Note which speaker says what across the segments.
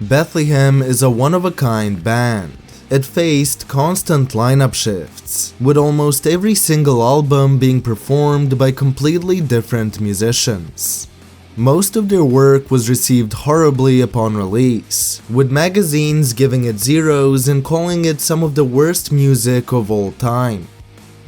Speaker 1: Bethlehem is a one-of-a-kind band. It faced constant lineup shifts, with almost every single album being performed by completely different musicians. Most of their work was received horribly upon release, with magazines giving it zeros and calling it some of the worst music of all time.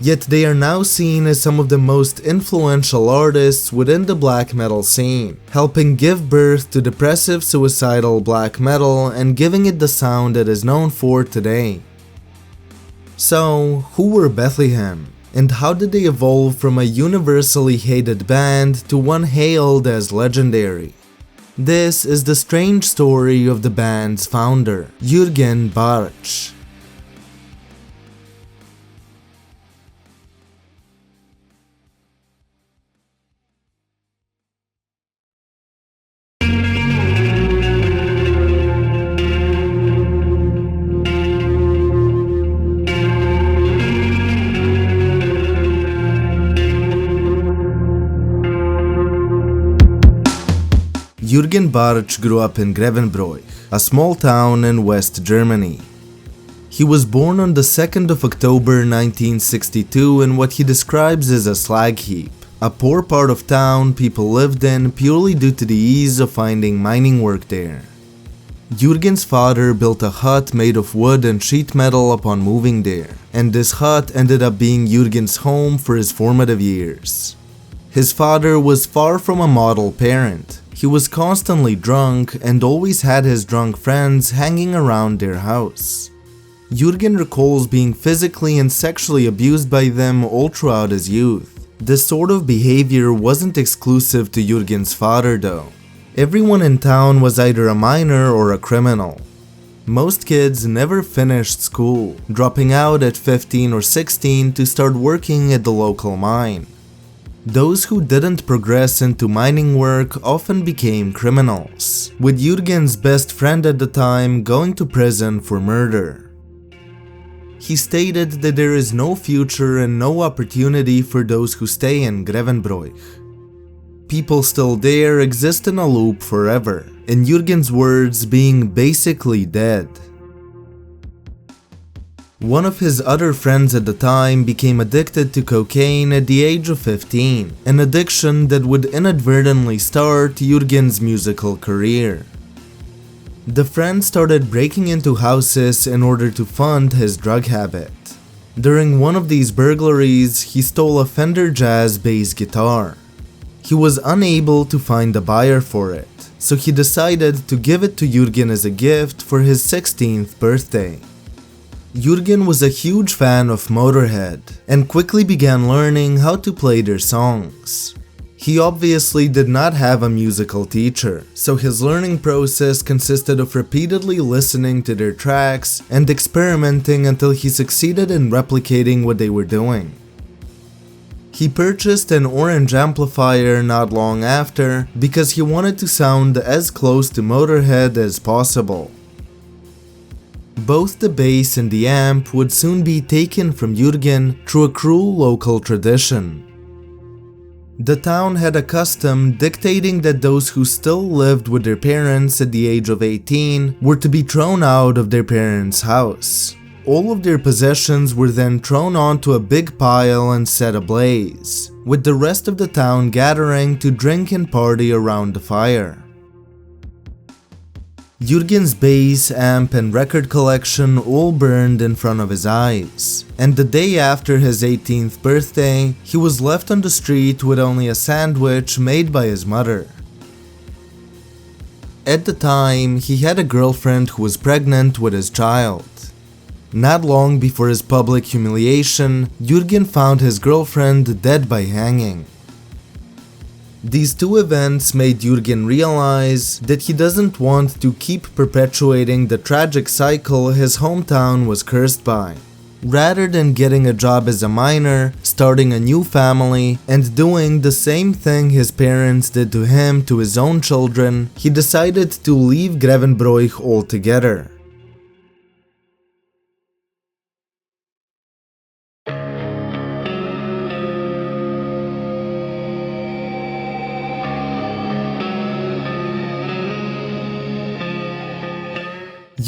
Speaker 1: Yet they are now seen as some of the most influential artists within the black metal scene, helping give birth to depressive suicidal black metal and giving it the sound it is known for today. So, who were Bethlehem? And how did they evolve from a universally hated band to one hailed as legendary? This is the strange story of the band's founder, Jürgen Bartsch. Jürgen Bartsch grew up in Grevenbroich, a small town in West Germany. He was born on the 2nd of October 1962 in what he describes as a slag heap, a poor part of town people lived in purely due to the ease of finding mining work there. Jürgen's father built a hut made of wood and sheet metal upon moving there, and this hut ended up being Jürgen's home for his formative years. His father was far from a model parent. He was constantly drunk and always had his drunk friends hanging around their house. Jürgen recalls being physically and sexually abused by them all throughout his youth. This sort of behavior wasn't exclusive to Jürgen's father though. Everyone in town was either a minor or a criminal. Most kids never finished school, dropping out at 15 or 16 to start working at the local mine. Those who didn't progress into mining work often became criminals, with Jürgen's best friend at the time going to prison for murder. He stated that there is no future and no opportunity for those who stay in Grevenbroich. People still there exist in a loop forever, in Jürgen's words, being basically dead. One of his other friends at the time became addicted to cocaine at the age of 15, an addiction that would inadvertently start Jürgen's musical career. The friend started breaking into houses in order to fund his drug habit. During one of these burglaries, he stole a Fender Jazz bass guitar. He was unable to find a buyer for it, so he decided to give it to Jürgen as a gift for his 16th birthday. Jürgen was a huge fan of Motorhead and quickly began learning how to play their songs. He obviously did not have a musical teacher, so his learning process consisted of repeatedly listening to their tracks and experimenting until he succeeded in replicating what they were doing. He purchased an orange amplifier not long after because he wanted to sound as close to Motorhead as possible. Both the bass and the amp would soon be taken from Jürgen through a cruel local tradition. The town had a custom dictating that those who still lived with their parents at the age of 18 were to be thrown out of their parents' house. All of their possessions were then thrown onto a big pile and set ablaze, with the rest of the town gathering to drink and party around the fire. Jürgen's bass, amp and record collection all burned in front of his eyes, and the day after his 18th birthday, he was left on the street with only a sandwich made by his mother. At the time, he had a girlfriend who was pregnant with his child. Not long before his public humiliation, Jürgen found his girlfriend dead by hanging. These two events made Jürgen realize that he doesn't want to keep perpetuating the tragic cycle his hometown was cursed by. Rather than getting a job as a miner, starting a new family, and doing the same thing his parents did to him to his own children, he decided to leave Grevenbroich altogether.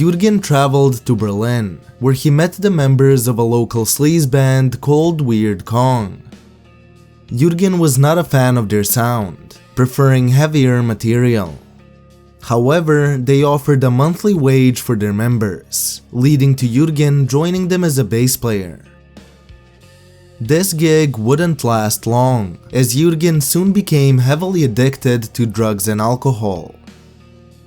Speaker 1: Jürgen traveled to Berlin, where he met the members of a local sleaze band called Weird Kong. Jürgen was not a fan of their sound, preferring heavier material. However, they offered a monthly wage for their members, leading to Jürgen joining them as a bass player. This gig wouldn't last long, as Jürgen soon became heavily addicted to drugs and alcohol.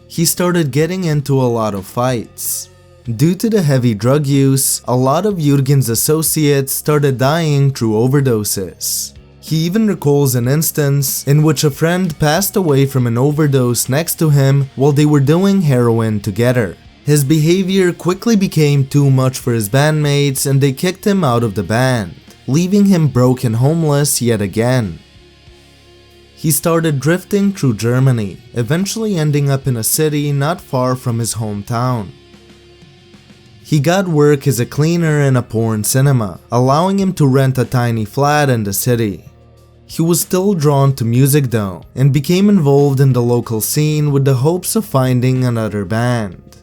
Speaker 1: He started getting into a lot of fights. Due to the heavy drug use, a lot of Jürgen's associates started dying through overdoses. He even recalls an instance in which a friend passed away from an overdose next to him while they were doing heroin together. His behavior quickly became too much for his bandmates and they kicked him out of the band, leaving him broke and homeless yet again. He started drifting through Germany, eventually ending up in a city not far from his hometown. He got work as a cleaner in a porn cinema, allowing him to rent a tiny flat in the city. He was still drawn to music though, and became involved in the local scene with the hopes of finding another band.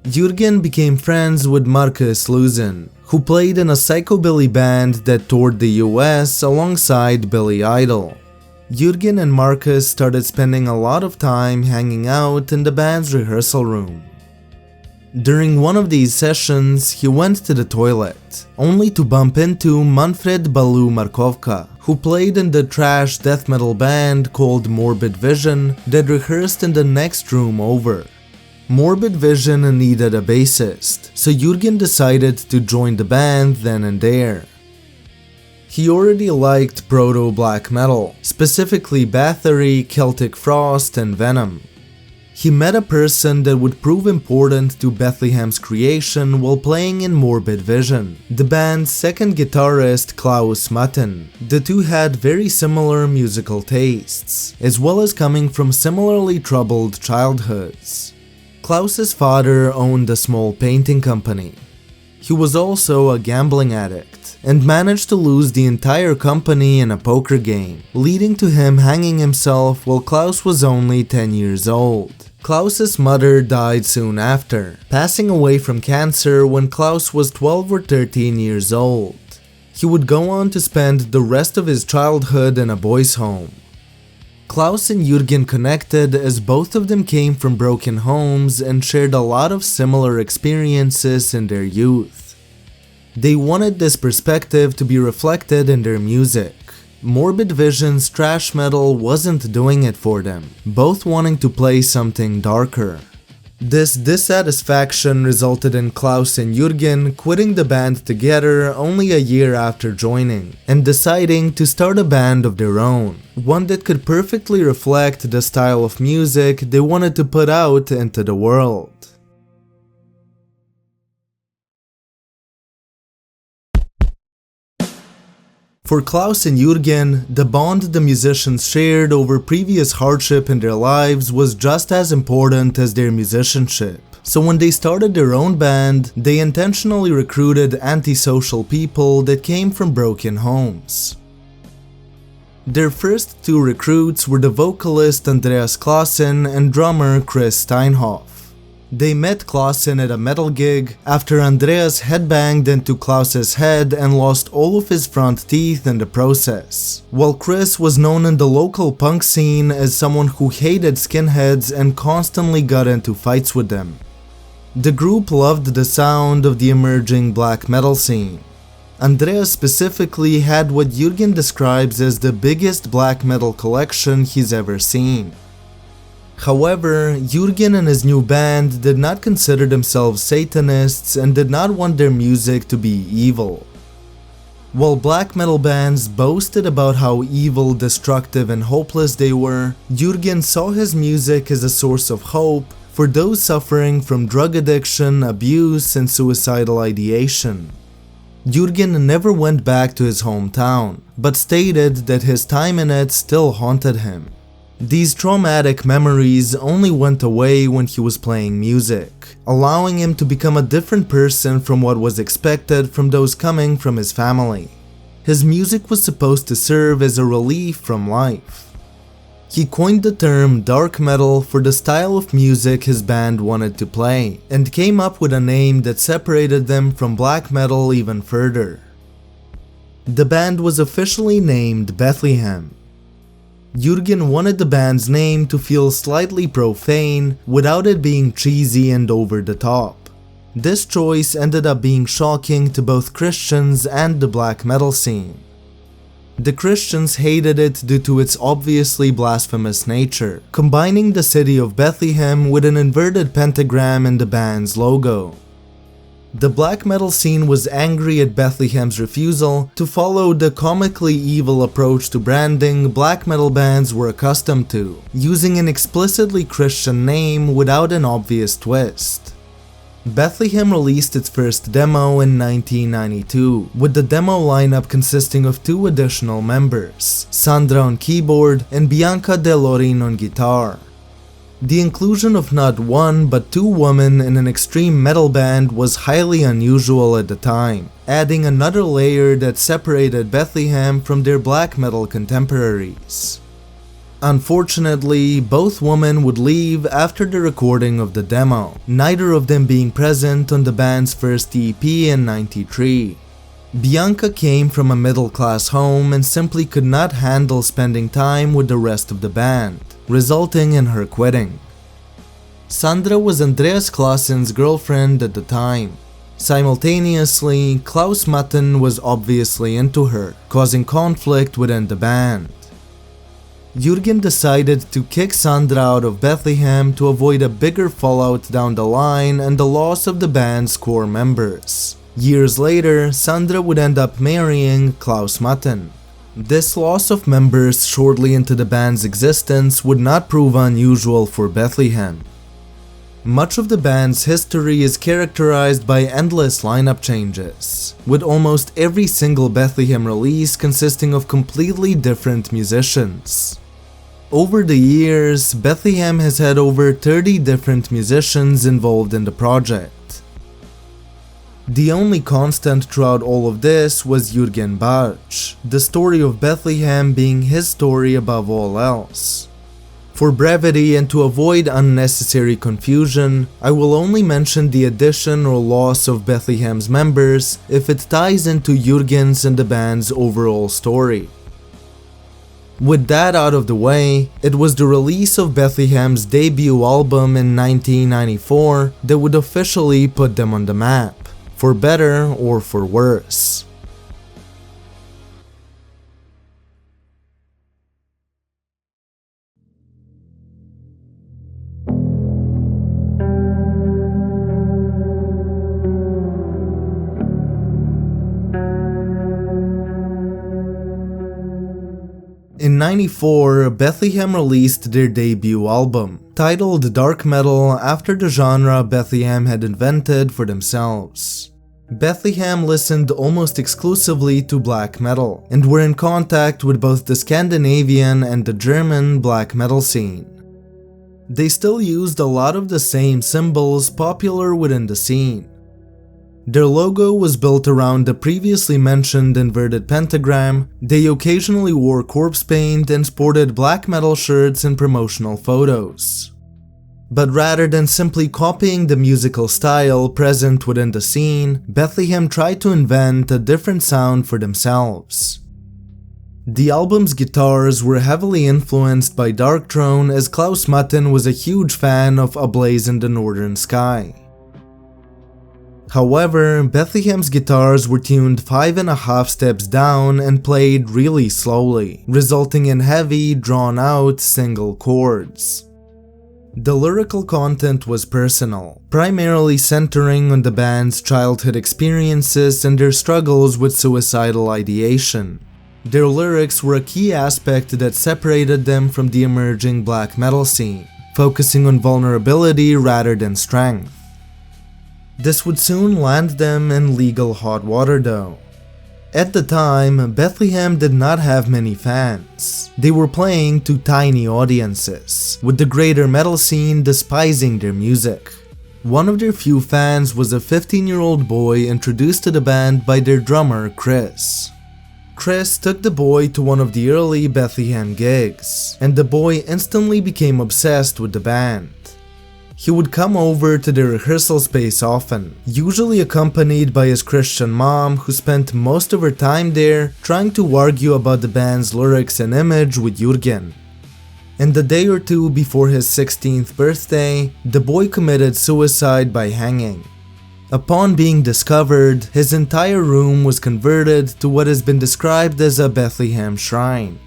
Speaker 1: Jürgen became friends with Markus Lusen, who played in a psychobilly band that toured the US alongside Billy Idol. Jürgen and Markus started spending a lot of time hanging out in the band's rehearsal room. During one of these sessions, he went to the toilet, only to bump into Manfred Balu Markovka, who played in the trash death metal band called Morbid Vision that rehearsed in the next room over. Morbid Vision needed a bassist, so Jürgen decided to join the band then and there. He already liked proto-black metal, specifically Bathory, Celtic Frost, and Venom. He met a person that would prove important to Bethlehem's creation while playing in Morbid Vision, the band's second guitarist Klaus Matten. The two had very similar musical tastes, as well as coming from similarly troubled childhoods. Klaus's father owned a small painting company. He was also a gambling addict, and managed to lose the entire company in a poker game, leading to him hanging himself while Klaus was only 10 years old. Klaus's mother died soon after, passing away from cancer when Klaus was 12 or 13 years old. He would go on to spend the rest of his childhood in a boys' home. Klaus and Jürgen connected as both of them came from broken homes and shared a lot of similar experiences in their youth. They wanted this perspective to be reflected in their music. Morbid Vision's thrash metal wasn't doing it for them, both wanting to play something darker. This dissatisfaction resulted in Klaus and Jürgen quitting the band together only a year after joining, and deciding to start a band of their own, one that could perfectly reflect the style of music they wanted to put out into the world. For Klaus and Jürgen, the bond the musicians shared over previous hardship in their lives was just as important as their musicianship. So when they started their own band, they intentionally recruited antisocial people that came from broken homes. Their first two recruits were the vocalist Andreas Clausen and drummer Chris Steinhoff. They met Clausen at a metal gig after Andreas headbanged into Klaus's head and lost all of his front teeth in the process, while Chris was known in the local punk scene as someone who hated skinheads and constantly got into fights with them. The group loved the sound of the emerging black metal scene. Andreas specifically had what Jürgen describes as the biggest black metal collection he's ever seen. However, Jürgen and his new band did not consider themselves Satanists and did not want their music to be evil. While black metal bands boasted about how evil, destructive, and hopeless they were, Jürgen saw his music as a source of hope for those suffering from drug addiction, abuse, and suicidal ideation. Jürgen never went back to his hometown, but stated that his time in it still haunted him. These traumatic memories only went away when he was playing music, allowing him to become a different person from what was expected from those coming from his family. His music was supposed to serve as a relief from life. He coined the term dark metal for the style of music his band wanted to play, and came up with a name that separated them from black metal even further. The band was officially named Bethlehem. Jürgen wanted the band's name to feel slightly profane without it being cheesy and over the top. This choice ended up being shocking to both Christians and the black metal scene. The Christians hated it due to its obviously blasphemous nature, combining the city of Bethlehem with an inverted pentagram in the band's logo. The black metal scene was angry at Bethlehem's refusal to follow the comically evil approach to branding black metal bands were accustomed to, using an explicitly Christian name without an obvious twist. Bethlehem released its first demo in 1992, with the demo lineup consisting of 2 additional members, Sandra on keyboard and Bianca Delorin on guitar. The inclusion of not 1 but 2 women in an extreme metal band was highly unusual at the time, adding another layer that separated Bethlehem from their black metal contemporaries. Unfortunately, both women would leave after the recording of the demo, neither of them being present on the band's first EP in '93. Bianca came from a middle-class home and simply could not handle spending time with the rest of the band, resulting in her quitting. Sandra was Andreas Klassen's girlfriend at the time. Simultaneously, Klaus Matten was obviously into her, causing conflict within the band. Jürgen decided to kick Sandra out of Bethlehem to avoid a bigger fallout down the line and the loss of the band's core members. Years later, Sandra would end up marrying Klaus Matten. This loss of members shortly into the band's existence would not prove unusual for Bethlehem. Much of the band's history is characterized by endless lineup changes, with almost every single Bethlehem release consisting of completely different musicians. Over the years, Bethlehem has had over 30 different musicians involved in the project. The only constant throughout all of this was Jürgen Bartsch, the story of Bethlehem being his story above all else. For brevity and to avoid unnecessary confusion, I will only mention the addition or loss of Bethlehem's members if it ties into Jürgen's and the band's overall story. With that out of the way, it was the release of Bethlehem's debut album in 1994 that would officially put them on the map. For better or for worse. In '94, Bethlehem released their debut album, titled Dark Metal after the genre Bethlehem had invented for themselves. Bethlehem listened almost exclusively to black metal, and were in contact with both the Scandinavian and the German black metal scene. They still used a lot of the same symbols popular within the scene. Their logo was built around the previously mentioned inverted pentagram, they occasionally wore corpse paint and sported black metal shirts in promotional photos. But rather than simply copying the musical style present within the scene, Bethlehem tried to invent a different sound for themselves. The album's guitars were heavily influenced by Darkthrone, as Klaus Matten was a huge fan of A Blaze in the Northern Sky. However, Bethlehem's guitars were tuned 5.5 steps down and played really slowly, resulting in heavy, drawn-out single chords. The lyrical content was personal, primarily centering on the band's childhood experiences and their struggles with suicidal ideation. Their lyrics were a key aspect that separated them from the emerging black metal scene, focusing on vulnerability rather than strength. This would soon land them in legal hot water though. At the time, Bethlehem did not have many fans. They were playing to tiny audiences, with the greater metal scene despising their music. One of their few fans was a 15-year-old boy introduced to the band by their drummer Chris. Chris took the boy to one of the early Bethlehem gigs, and the boy instantly became obsessed with the band. He would come over to the rehearsal space often, usually accompanied by his Christian mom, who spent most of her time there trying to argue about the band's lyrics and image with Jürgen. And the day or two before his 16th birthday, the boy committed suicide by hanging. Upon being discovered, his entire room was converted to what has been described as a Bethlehem shrine.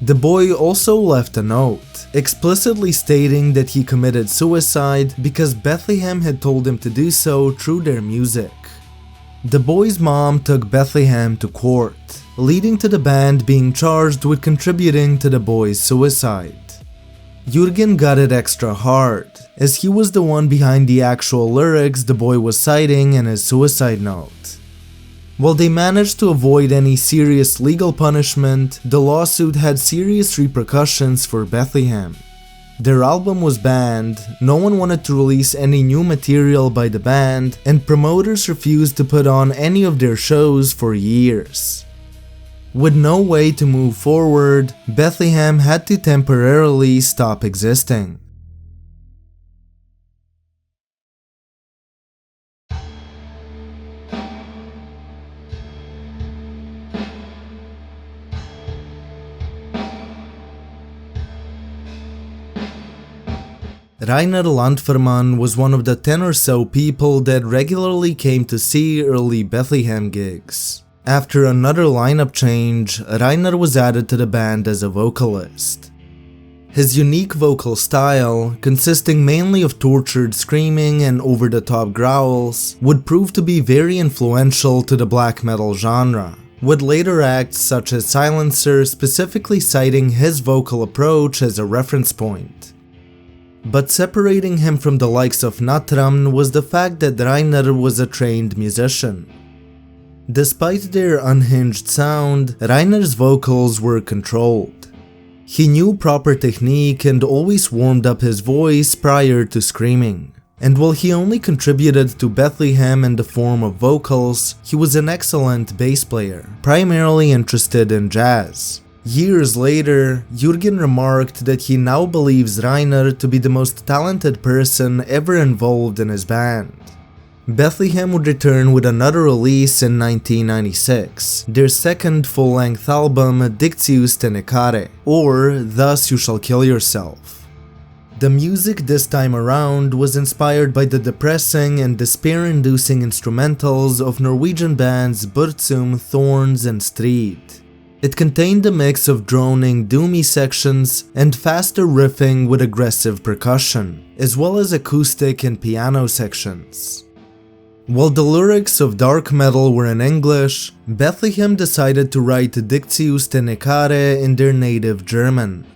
Speaker 1: The boy also left a note, explicitly stating that he committed suicide because Bethlehem had told him to do so through their music. The boy's mom took Bethlehem to court, leading to the band being charged with contributing to the boy's suicide. Jürgen got it extra hard, as he was the one behind the actual lyrics the boy was citing in his suicide note. While they managed to avoid any serious legal punishment, the lawsuit had serious repercussions for Bethlehem. Their album was banned, no one wanted to release any new material by the band, and promoters refused to put on any of their shows for years. With no way to move forward, Bethlehem had to temporarily stop existing. Rainer Landfermann was one of the 10 or so people that regularly came to see early Bethlehem gigs. After another lineup change, Rainer was added to the band as a vocalist. His unique vocal style, consisting mainly of tortured screaming and over-the-top growls, would prove to be very influential to the black metal genre, with later acts such as Silencer specifically citing his vocal approach as a reference point. But separating him from the likes of Natram was the fact that Rainer was a trained musician. Despite their unhinged sound, Rainer's vocals were controlled. He knew proper technique and always warmed up his voice prior to screaming. And while he only contributed to Bethlehem in the form of vocals, he was an excellent bass player, primarily interested in jazz. Years later, Jürgen remarked that he now believes Rainer to be the most talented person ever involved in his band. Bethlehem would return with another release in 1996, their second full-length album DICTIUS NECARE, or Thus You Shall Kill Yourself. The music this time around was inspired by the depressing and despair-inducing instrumentals of Norwegian bands Burzum, Thorns and Strid. It contained a mix of droning, doomy sections and faster riffing with aggressive percussion, as well as acoustic and piano sections. While the lyrics of dark metal were in English, Bethlehem decided to write DICTIUS NECARE in their native German.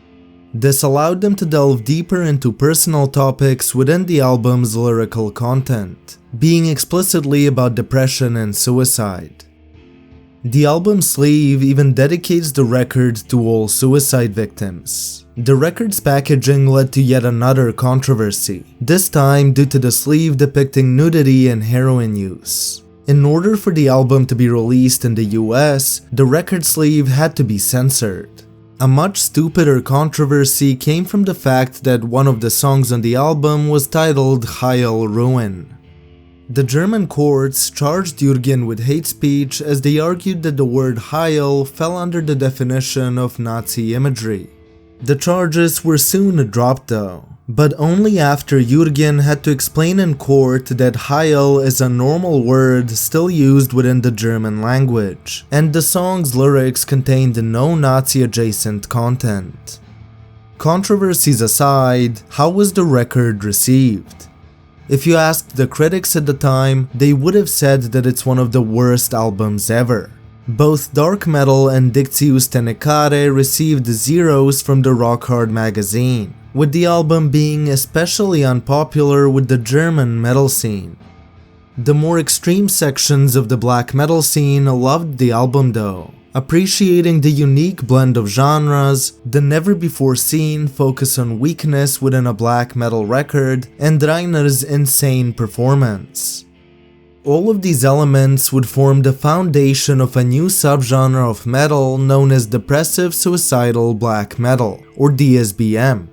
Speaker 1: This allowed them to delve deeper into personal topics within the album's lyrical content, being explicitly about depression and suicide. The album sleeve even dedicates the record to all suicide victims. The record's packaging led to yet another controversy, this time due to the sleeve depicting nudity and heroin use. In order for the album to be released in the US, the record sleeve had to be censored. A much stupider controversy came from the fact that one of the songs on the album was titled Heil Ruin. The German courts charged Jürgen with hate speech as they argued that the word Heil fell under the definition of Nazi imagery. The charges were soon dropped though, but only after Jürgen had to explain in court that Heil is a normal word still used within the German language, and the song's lyrics contained no Nazi-adjacent content. Controversies aside, how was the record received? If you asked the critics at the time, they would have said that it's one of the worst albums ever. Both Dark Metal and DICTIUS NECARE received zeros from the Rock Hard magazine, with the album being especially unpopular with the German metal scene. The more extreme sections of the black metal scene loved the album though, appreciating the unique blend of genres, the never-before-seen focus on weakness within a black metal record, and Rainer's insane performance. All of these elements would form the foundation of a new subgenre of metal known as depressive suicidal black metal, or DSBM.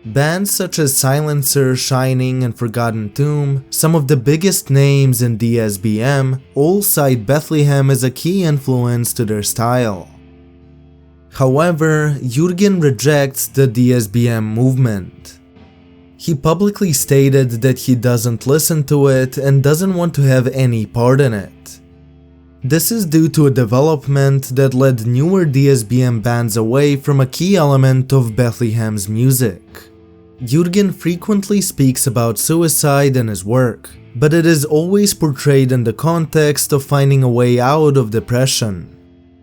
Speaker 1: Bands such as Silencer, Shining, and Forgotten Tomb, some of the biggest names in DSBM, all cite Bethlehem as a key influence to their style. However, Jürgen rejects the DSBM movement. He publicly stated that he doesn't listen to it and doesn't want to have any part in it. This is due to a development that led newer DSBM bands away from a key element of Bethlehem's music. Jürgen frequently speaks about suicide in his work, but it is always portrayed in the context of finding a way out of depression.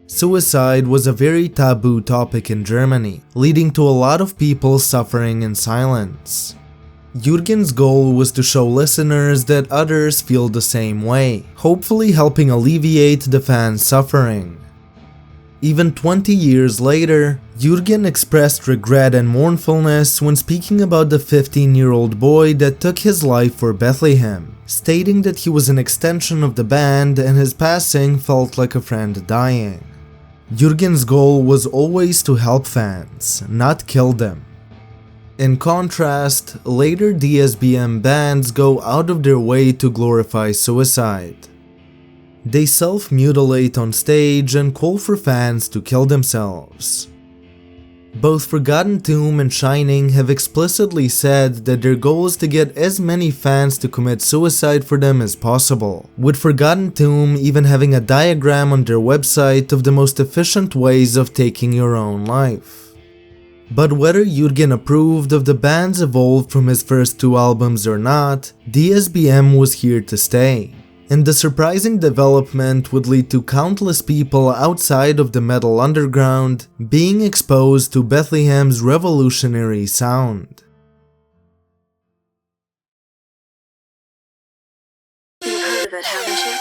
Speaker 1: Suicide was a very taboo topic in Germany, leading to a lot of people suffering in silence. Jürgen's goal was to show listeners that others feel the same way, hopefully helping alleviate the fans' suffering. Even 20 years later, Jürgen expressed regret and mournfulness when speaking about the 15-year-old boy that took his life for Bethlehem, stating that he was an extension of the band and his passing felt like a friend dying. Jürgen's goal was always to help fans, not kill them. In contrast, later DSBM bands go out of their way to glorify suicide. They self-mutilate on stage and call for fans to kill themselves. Both Forgotten Tomb and Shining have explicitly said that their goal is to get as many fans to commit suicide for them as possible, with Forgotten Tomb even having a diagram on their website of the most efficient ways of taking your own life. But whether Jürgen approved of the band's evolve from his first two albums or not, DSBM was here to stay. And the surprising development would lead to countless people outside of the metal underground being exposed to Bethlehem's revolutionary sound.
Speaker 2: You've heard of it, haven't you?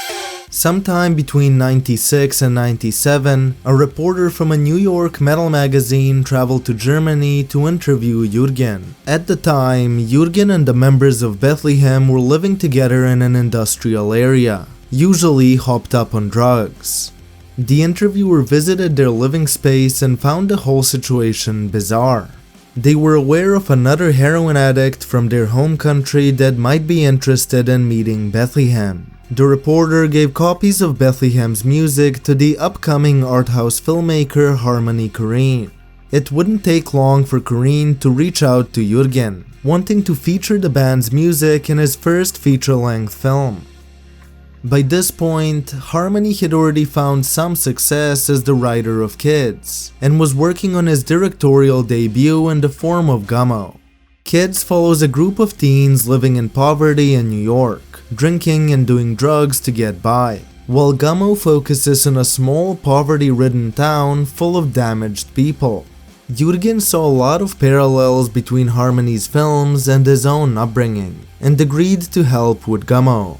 Speaker 1: Sometime between 96 and 97, a reporter from a New York metal magazine traveled to Germany to interview Jürgen. At the time, Jürgen and the members of Bethlehem were living together in an industrial area, usually hopped up on drugs. The interviewer visited their living space and found the whole situation bizarre. They were aware of another heroin addict from their home country that might be interested in meeting Bethlehem. The reporter gave copies of Bethlehem's music to the upcoming art house filmmaker Harmony Korine. It wouldn't take long for Korine to reach out to Jürgen, wanting to feature the band's music in his first feature-length film. By this point, Harmony had already found some success as the writer of Kids, and was working on his directorial debut in the form of GUMMO. Kids follows a group of teens living in poverty in New York, drinking and doing drugs to get by, while GUMMO focuses on a small poverty-ridden town full of damaged people. Jürgen saw a lot of parallels between Harmony's films and his own upbringing, and agreed to help with GUMMO.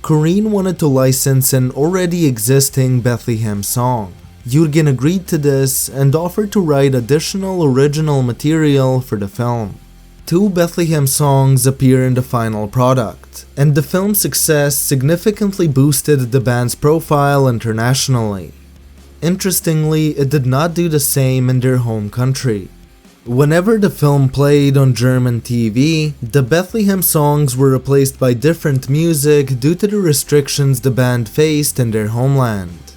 Speaker 1: Korine wanted to license an already existing Bethlehem song. Jürgen agreed to this and offered to write additional original material for the film. 2 Bethlehem songs appear in the final product, and the film's success significantly boosted the band's profile internationally. Interestingly, it did not do the same in their home country. Whenever the film played on German TV, the Bethlehem songs were replaced by different music due to the restrictions the band faced in their homeland.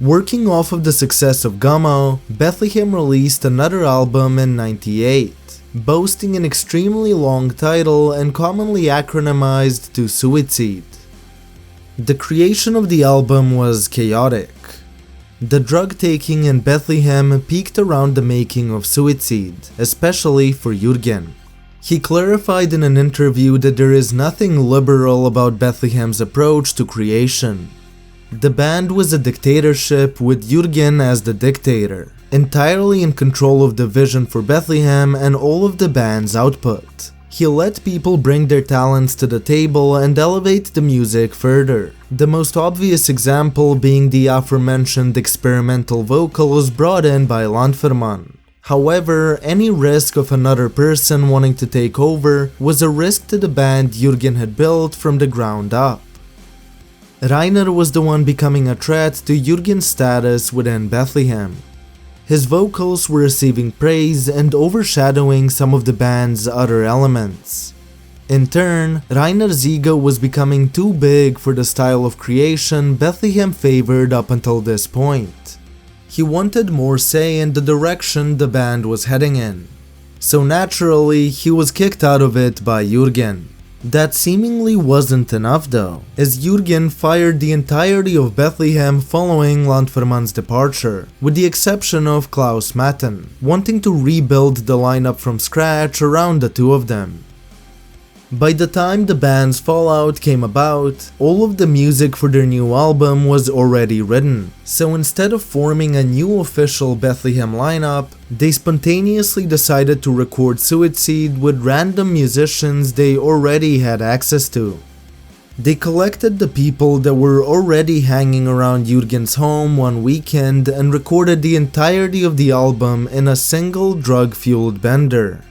Speaker 1: Working off of the success of GUMMO, Bethlehem released another album in '98. Boasting an extremely long title and commonly acronymized to Suicide. The creation of the album was chaotic. The drug-taking in Bethlehem peaked around the making of Suicide, especially for Jürgen. He clarified in an interview that there is nothing liberal about Bethlehem's approach to creation. The band was a dictatorship with Jürgen as the dictator, entirely in control of the vision for Bethlehem and all of the band's output. He let people bring their talents to the table and elevate the music further. The most obvious example being the aforementioned experimental vocals brought in by Landfermann. However, any risk of another person wanting to take over was a risk to the band Jürgen had built from the ground up. Rainer was the one becoming a threat to Jürgen's status within Bethlehem. His vocals were receiving praise and overshadowing some of the band's other elements. In turn, Rainer's ego was becoming too big for the style of creation Bethlehem favored up until this point. He wanted more say in the direction the band was heading in. So naturally, he was kicked out of it by Jürgen. That seemingly wasn't enough though, as Jürgen fired the entirety of Bethlehem following Landfermann's departure, with the exception of Klaus Matten, wanting to rebuild the lineup from scratch around the two of them. By the time the band's fallout came about, all of the music for their new album was already written, so instead of forming a new official Bethlehem lineup, they spontaneously decided to record Suicide with random musicians they already had access to. They collected the people that were already hanging around Jürgen's home one weekend and recorded the entirety of the album in a single drug-fueled bender.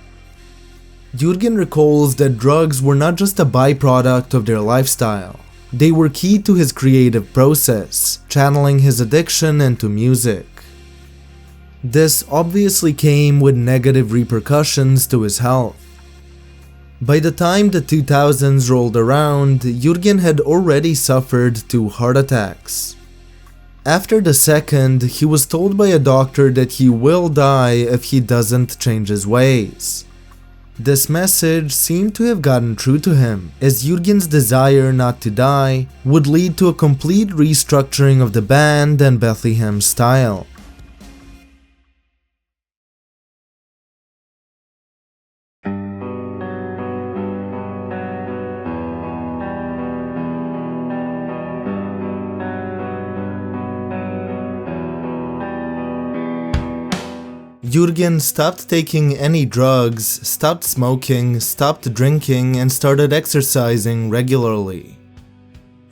Speaker 1: Jürgen recalls that drugs were not just a byproduct of their lifestyle. They were key to his creative process, channeling his addiction into music. This obviously came with negative repercussions to his health. By the time the 2000s rolled around, Jürgen had already suffered 2 heart attacks. After the second, he was told by a doctor that he will die if he doesn't change his ways. This message seemed to have gotten through to him, as Jürgen's desire not to die would lead to a complete restructuring of the band and Bethlehem's style. Jürgen stopped taking any drugs, stopped smoking, stopped drinking, and started exercising regularly.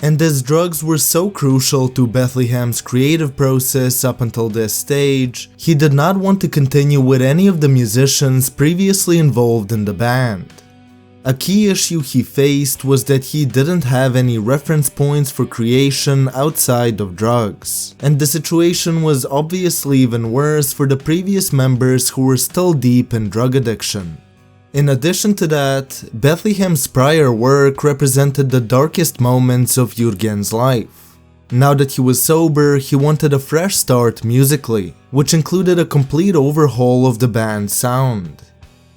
Speaker 1: And as drugs were so crucial to Bethlehem's creative process up until this stage, he did not want to continue with any of the musicians previously involved in the band. A key issue he faced was that he didn't have any reference points for creation outside of drugs, and the situation was obviously even worse for the previous members who were still deep in drug addiction. In addition to that, Bethlehem's prior work represented the darkest moments of Jürgen's life. Now that he was sober, he wanted a fresh start musically, which included a complete overhaul of the band's sound.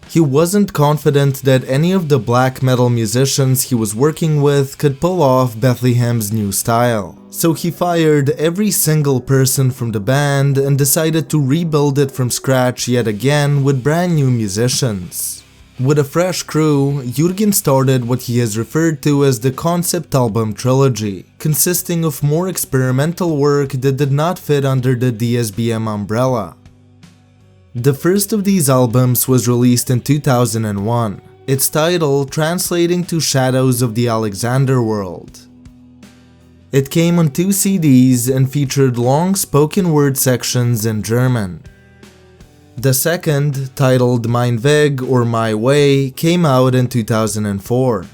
Speaker 1: He wasn't confident that any of the black metal musicians he was working with could pull off Bethlehem's new style, so he fired every single person from the band and decided to rebuild it from scratch yet again with brand new musicians. With a fresh crew, Jürgen started what he has referred to as the concept album trilogy, consisting of more experimental work that did not fit under the DSBM umbrella. The first of these albums was released in 2001, its title translating to Shadows of the Alexander World. It came on 2 CDs and featured long spoken word sections in German. The second, titled Mein Weg or My Way, came out in 2004.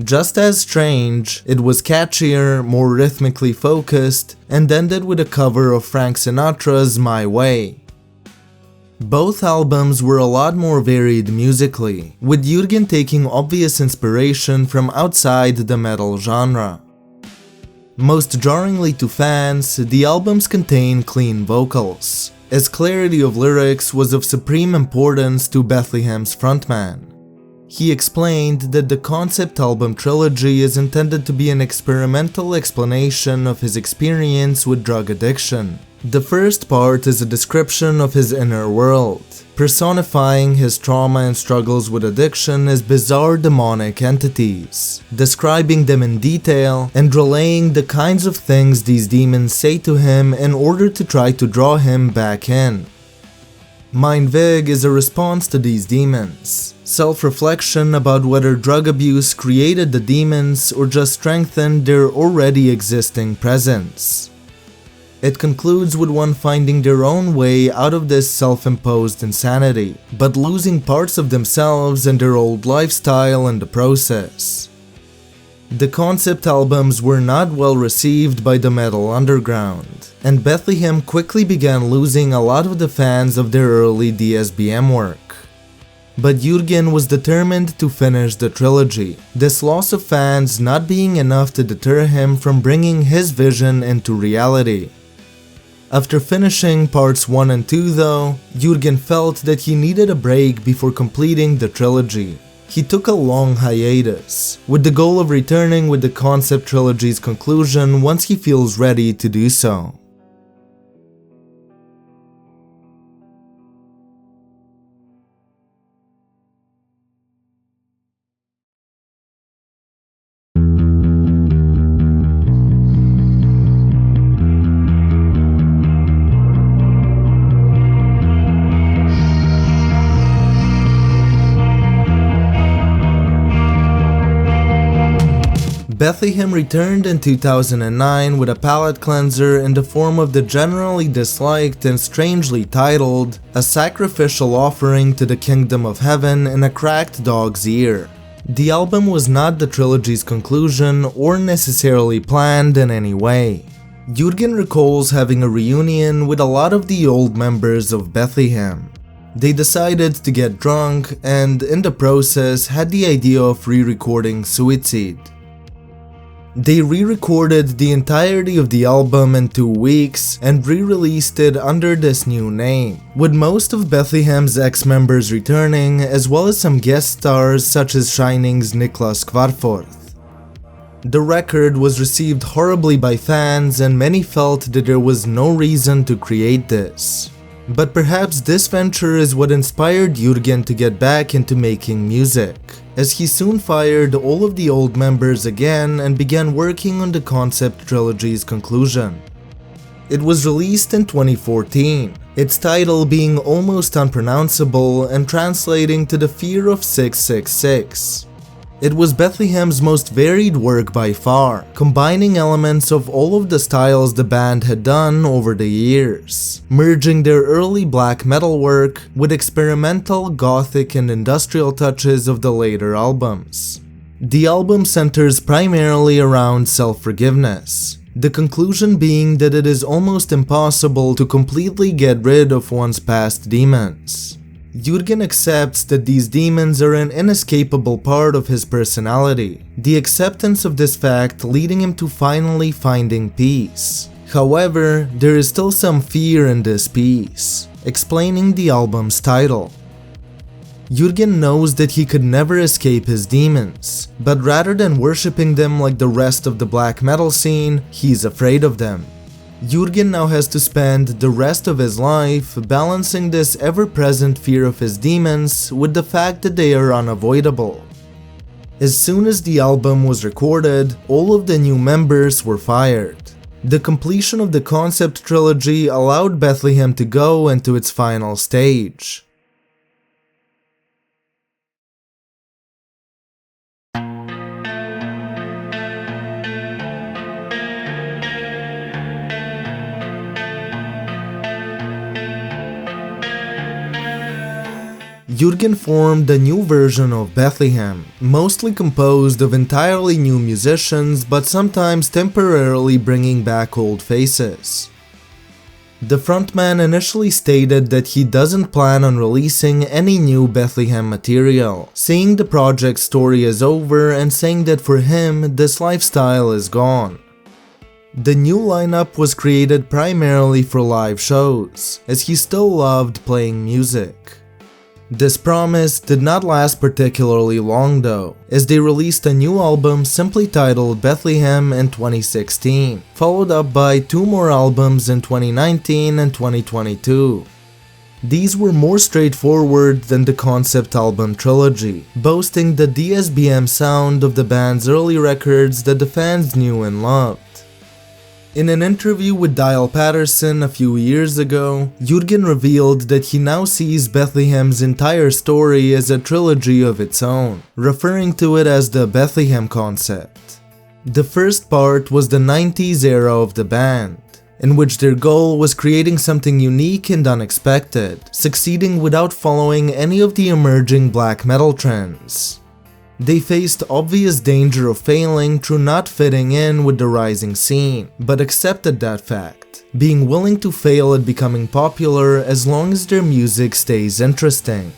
Speaker 1: Just as strange, it was catchier, more rhythmically focused, and ended with a cover of Frank Sinatra's My Way. Both albums were a lot more varied musically, with Jürgen taking obvious inspiration from outside the metal genre. Most jarringly to fans, the albums contain clean vocals, as clarity of lyrics was of supreme importance to Bethlehem's frontman. He explained that the concept album trilogy is intended to be an experimental explanation of his experience with drug addiction. The first part is a description of his inner world, personifying his trauma and struggles with addiction as bizarre demonic entities, describing them in detail and relaying the kinds of things these demons say to him in order to try to draw him back in. Mein Weg is a response to these demons, self-reflection about whether drug abuse created the demons or just strengthened their already existing presence. It concludes with one finding their own way out of this self-imposed insanity, but losing parts of themselves and their old lifestyle in the process. The concept albums were not well received by the metal underground, and Bethlehem quickly began losing a lot of the fans of their early DSBM work. But Jürgen was determined to finish the trilogy, this loss of fans not being enough to deter him from bringing his vision into reality. After finishing parts 1 and 2 though, Jürgen felt that he needed a break before completing the trilogy. He took a long hiatus, with the goal of returning with the concept trilogy's conclusion once he feels ready to do so. Bethlehem returned in 2009 with a palate cleanser in the form of the generally disliked and strangely titled A Sacrificial Offering to the Kingdom of Heaven in a Cracked Dog's Ear. The album was not the trilogy's conclusion or necessarily planned in any way. Jürgen recalls having a reunion with a lot of the old members of Bethlehem. They decided to get drunk and, in the process, had the idea of re-recording Suicide. They re-recorded the entirety of the album in 2 weeks and re-released it under this new name, with most of Bethlehem's ex-members returning, as well as some guest stars such as Shining's Niklas Kvarforth. The record was received horribly by fans, and many felt that there was no reason to create this. But perhaps this venture is what inspired Jürgen to get back into making music, as he soon fired all of the old members again and began working on the concept trilogy's conclusion. It was released in 2014, its title being almost unpronounceable and translating to the fear of 666. It was Bethlehem's most varied work by far, combining elements of all of the styles the band had done over the years, merging their early black metal work with experimental, gothic and industrial touches of the later albums. The album centers primarily around self-forgiveness, the conclusion being that it is almost impossible to completely get rid of one's past demons. Jürgen accepts that these demons are an inescapable part of his personality, the acceptance of this fact leading him to finally finding peace. However, there is still some fear in this peace, explaining the album's title. Jürgen knows that he could never escape his demons, but rather than worshipping them like the rest of the black metal scene, he's afraid of them. Jürgen now has to spend the rest of his life balancing this ever-present fear of his demons with the fact that they are unavoidable. As soon as the album was recorded, all of the new members were fired. The completion of the concept trilogy allowed Bethlehem to go into its final stage. Jürgen formed a new version of Bethlehem, mostly composed of entirely new musicians but sometimes temporarily bringing back old faces. The frontman initially stated that he doesn't plan on releasing any new Bethlehem material, saying the project's story is over and saying that for him this lifestyle is gone. The new lineup was created primarily for live shows, as he still loved playing music. This promise did not last particularly long though, as they released a new album simply titled Bethlehem in 2016, followed up by 2 more albums in 2019 and 2022. These were more straightforward than the concept album trilogy, boasting the DSBM sound of the band's early records that the fans knew and loved. In an interview with Dial Patterson a few years ago, Jürgen revealed that he now sees Bethlehem's entire story as a trilogy of its own, referring to it as the Bethlehem concept. The first part was the 90s era of the band, in which their goal was creating something unique and unexpected, succeeding without following any of the emerging black metal trends. They faced obvious danger of failing through not fitting in with the rising scene, but accepted that fact, being willing to fail at becoming popular as long as their music stays interesting.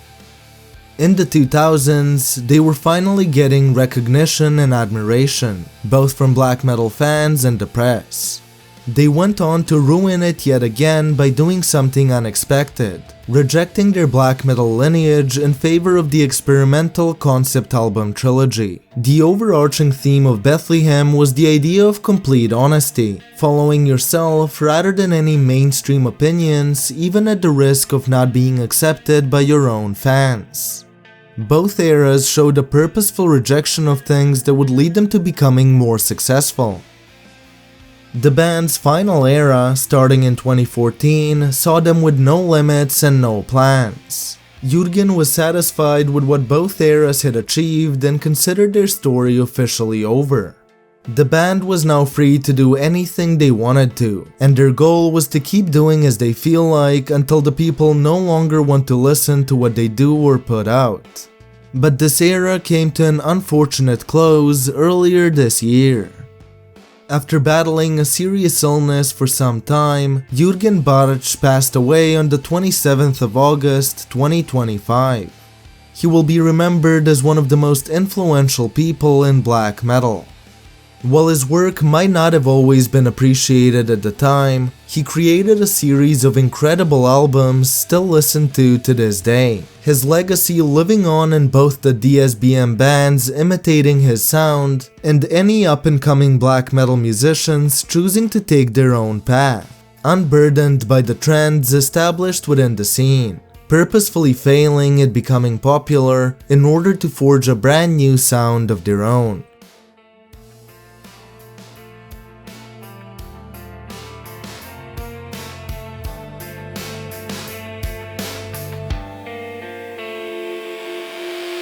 Speaker 1: In the 2000s, they were finally getting recognition and admiration, both from black metal fans and the press. They went on to ruin it yet again by doing something unexpected, rejecting their black metal lineage in favor of the experimental concept album trilogy. The overarching theme of Bethlehem was the idea of complete honesty, following yourself rather than any mainstream opinions, even at the risk of not being accepted by your own fans. Both eras showed a purposeful rejection of things that would lead them to becoming more successful. The band's final era, starting in 2014, saw them with no limits and no plans. Jürgen was satisfied with what both eras had achieved and considered their story officially over. The band was now free to do anything they wanted to, and their goal was to keep doing as they feel like until the people no longer want to listen to what they do or put out. But this era came to an unfortunate close earlier this year. After battling a serious illness for some time, Jürgen Bartsch passed away on the 27th of August 2025. He will be remembered as one of the most influential people in black metal. While his work might not have always been appreciated at the time, he created a series of incredible albums still listened to this day, his legacy living on in both the DSBM bands imitating his sound, and any up-and-coming black metal musicians choosing to take their own path, unburdened by the trends established within the scene, purposefully failing at becoming popular in order to forge a brand new sound of their own.